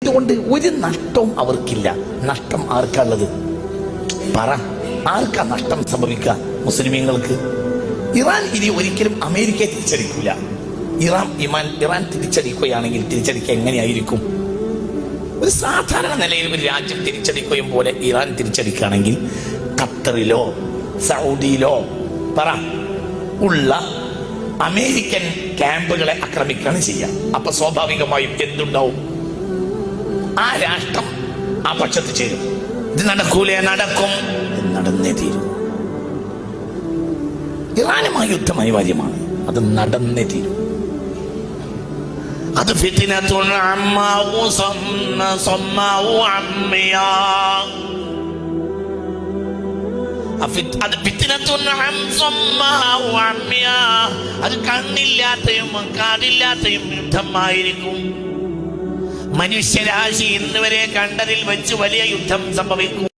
അതുകൊണ്ട് ഒരു നഷ്ടവും അവർക്കില്ല. നഷ്ടം ആർക്കുള്ളത്? പറ, ആർക്കാ നഷ്ടം സംഭവിക്കുക? മുസ്ലിമീങ്ങൾക്ക്. ഇറാൻ ഇനി ഒരിക്കലും അമേരിക്കയെ തിരിച്ചടിക്കൂല. ഇറാൻ തിരിച്ചടിക്കുകയാണെങ്കിൽ തിരിച്ചടിക്കുക എങ്ങനെയായിരിക്കും? ഒരു സാധാരണ നിലയിൽ ഒരു രാജ്യം തിരിച്ചടിക്കുകയും പോലെ ഇറാൻ തിരിച്ചടിക്കുകയാണെങ്കിൽ ഖത്തറിലോ സൗദിയിലോ പറ ഉള്ള അമേരിക്കൻ ക്യാമ്പുകളെ ആക്രമിക്കുകയാണ് ചെയ്യുക. അപ്പൊ സ്വാഭാവികമായും എന്തുണ്ടാവും? ആ രാഷ്ട്രം ആ പക്ഷത്ത് ചേരും. ഇത് നടക്കൂലേ? നടക്കും, നടന്നേ തീരും. ഇറാനുമായി യുദ്ധം അനിവാര്യമാണ്, അത് നടന്നേ തീരും. അത് ഫിത്നത്തുൻ അമ്മാഉ സമ്മാഉ അമ്മിയാ, അത് കണ്ണില്ലാത്തയും കാതില്ലാത്തയും യുദ്ധമായിരിക്കും. മനുഷ്യരാശി ഇന്നുവരെ കണ്ടതിൽ വെച്ച് വലിയ യുദ്ധം സംഭവിക്കും.